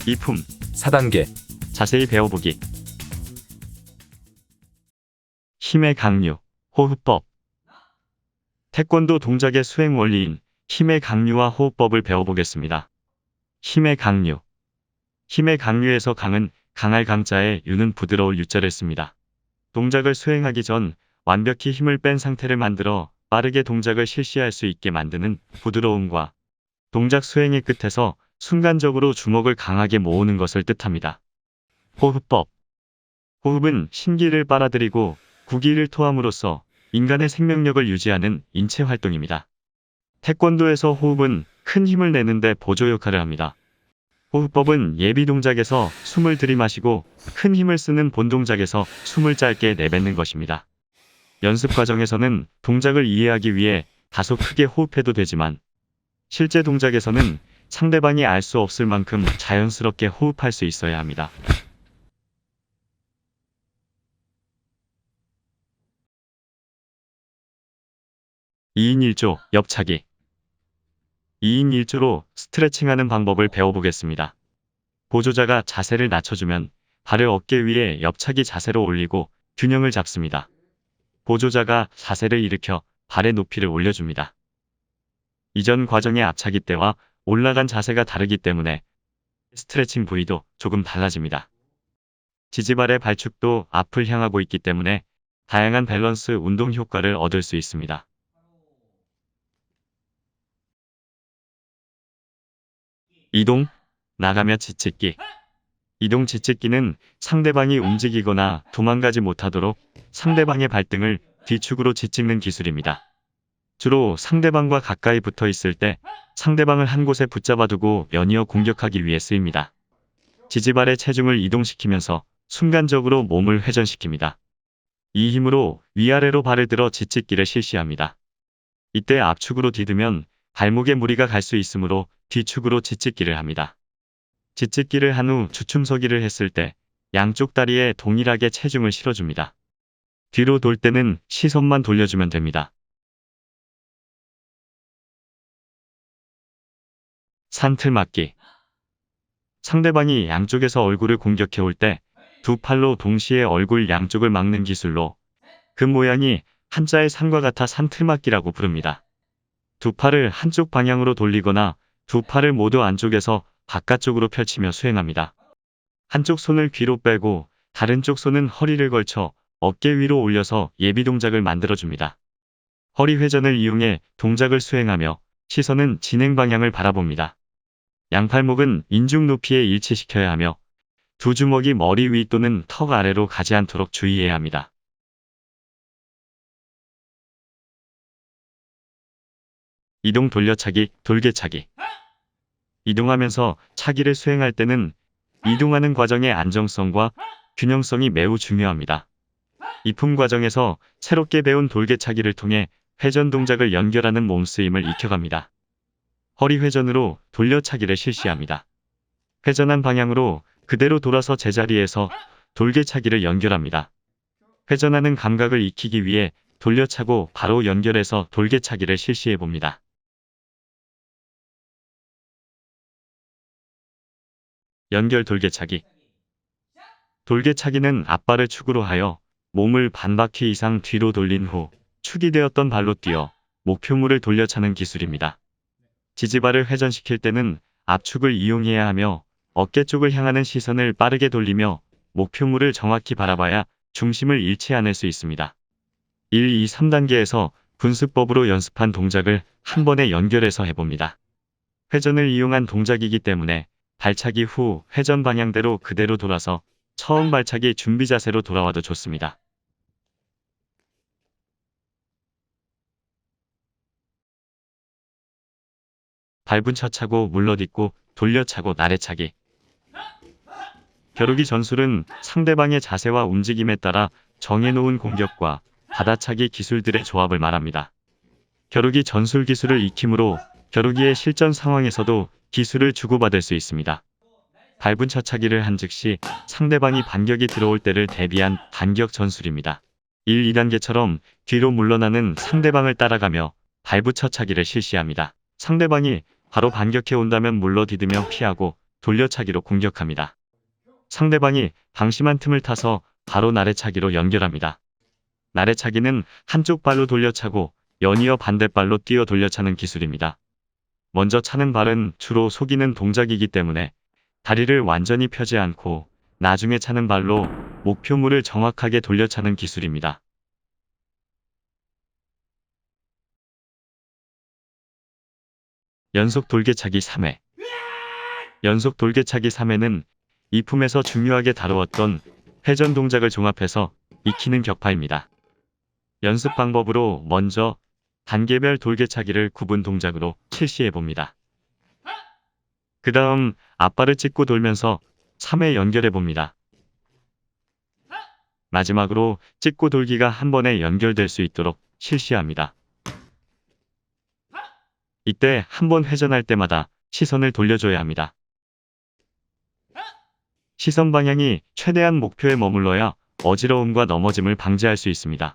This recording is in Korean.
이품 4단계. 자세히 배워보기. 힘의 강류, 호흡법. 태권도 동작의 수행 원리인 힘의 강류와 호흡법을 배워보겠습니다. 힘의 강류. 힘의 강류에서 강은 강할 강자에 유는 부드러울 유자를 씁니다. 동작을 수행하기 전 완벽히 힘을 뺀 상태를 만들어 빠르게 동작을 실시할 수 있게 만드는 부드러움과 동작 수행의 끝에서 순간적으로 주먹을 강하게 모으는 것을 뜻합니다. 호흡법. 호흡은 신기를 빨아들이고 구기를 토함으로써 인간의 생명력을 유지하는 인체 활동입니다. 태권도에서 호흡은 큰 힘을 내는데 보조 역할을 합니다. 호흡법은 예비 동작에서 숨을 들이마시고 큰 힘을 쓰는 본 동작에서 숨을 짧게 내뱉는 것입니다. 연습 과정에서는 동작을 이해하기 위해 다소 크게 호흡해도 되지만 실제 동작에서는 상대방이 알 수 없을 만큼 자연스럽게 호흡할 수 있어야 합니다. (2인 1조) 옆차기. 2인 1조로 스트레칭하는 방법을 배워보겠습니다. 보조자가 자세를 낮춰주면 발을 어깨 위에 옆차기 자세로 올리고 균형을 잡습니다. 보조자가 자세를 일으켜 발의 높이를 올려줍니다. 이전 과정의 앞차기 때와 올라간 자세가 다르기 때문에 스트레칭 부위도 조금 달라집니다. 지지발의 발축도 앞을 향하고 있기 때문에 다양한 밸런스 운동 효과를 얻을 수 있습니다. 이동, 나가며 지찢기. 이동 지찢기는 상대방이 움직이거나 도망가지 못하도록 상대방의 발등을 뒤축으로 지찍는 기술입니다. 주로 상대방과 가까이 붙어 있을 때 상대방을 한 곳에 붙잡아두고 연이어 공격하기 위해 쓰입니다. 지지발의 체중을 이동시키면서 순간적으로 몸을 회전시킵니다. 이 힘으로 위아래로 발을 들어 지찢기를 실시합니다. 이때 앞축으로 디디면 발목에 무리가 갈 수 있으므로 뒤축으로 지찢기를 합니다. 지찢기를 한 후 주춤서기를 했을 때 양쪽 다리에 동일하게 체중을 실어줍니다. 뒤로 돌 때는 시선만 돌려주면 됩니다. 산틀맞기. 상대방이 양쪽에서 얼굴을 공격해 올 때 두 팔로 동시에 얼굴 양쪽을 막는 기술로 그 모양이 한자의 산과 같아 산틀맞기라고 부릅니다. 두 팔을 한쪽 방향으로 돌리거나 두 팔을 모두 안쪽에서 바깥쪽으로 펼치며 수행합니다. 한쪽 손을 귀로 빼고 다른 쪽 손은 허리를 걸쳐 어깨 위로 올려서 예비 동작을 만들어줍니다. 허리 회전을 이용해 동작을 수행하며 시선은 진행 방향을 바라봅니다. 양팔목은 인중 높이에 일치시켜야 하며 두 주먹이 머리 위 또는 턱 아래로 가지 않도록 주의해야 합니다. 이동 돌려차기, 돌개차기. 이동하면서 차기를 수행할 때는 이동하는 과정의 안정성과 균형성이 매우 중요합니다. 이품 과정에서 새롭게 배운 돌개차기를 통해 회전 동작을 연결하는 몸쓰임을 익혀갑니다. 허리 회전으로 돌려차기를 실시합니다. 회전한 방향으로 그대로 돌아서 제자리에서 돌개차기를 연결합니다. 회전하는 감각을 익히기 위해 돌려차고 바로 연결해서 돌개차기를 실시해봅니다. 연결 돌개차기. 돌개차기는 앞발을 축으로 하여 몸을 반바퀴 이상 뒤로 돌린 후 축이 되었던 발로 뛰어 목표물을 돌려차는 기술입니다. 지지발을 회전시킬 때는 앞축을 이용해야 하며 어깨 쪽을 향하는 시선을 빠르게 돌리며 목표물을 정확히 바라봐야 중심을 잃지 않을 수 있습니다. 1, 2, 3단계에서 분수법으로 연습한 동작을 한 번에 연결해서 해봅니다. 회전을 이용한 동작이기 때문에 발차기 후 회전 방향대로 그대로 돌아서 처음 발차기 준비 자세로 돌아와도 좋습니다. 밟은 차차고 물러딛고 돌려차고 나래차기. 겨루기 전술은 상대방의 자세와 움직임에 따라 정해놓은 공격과 받아차기 기술들의 조합을 말합니다. 겨루기 전술 기술을 익힘으로 겨루기의 실전 상황에서도 기술을 주고받을 수 있습니다. 밟은 차차기를 한 즉시 상대방이 반격이 들어올 때를 대비한 반격 전술입니다. 1, 2단계처럼 뒤로 물러나는 상대방을 따라가며 밟은 차차기를 실시합니다. 상대방이 바로 반격해 온다면 물러디디며 피하고 돌려차기로 공격합니다. 상대방이 방심한 틈을 타서 바로 나래차기로 연결합니다. 나래차기는 한쪽 발로 돌려차고 연이어 반대발로 뛰어 돌려차는 기술입니다. 먼저 차는 발은 주로 속이는 동작이기 때문에 다리를 완전히 펴지 않고 나중에 차는 발로 목표물을 정확하게 돌려차는 기술입니다. 연속 돌개차기 3회. 연속 돌개차기 3회는 이 품에서 중요하게 다루었던 회전 동작을 종합해서 익히는 격파입니다. 연습 방법으로 먼저 단계별 돌개차기를 구분 동작으로 실시해봅니다. 그 다음 앞발을 찍고 돌면서 3회 연결해봅니다. 마지막으로 찍고 돌기가 한 번에 연결될 수 있도록 실시합니다. 이때 한 번 회전할 때마다 시선을 돌려줘야 합니다. 시선 방향이 최대한 목표에 머물러야 어지러움과 넘어짐을 방지할 수 있습니다.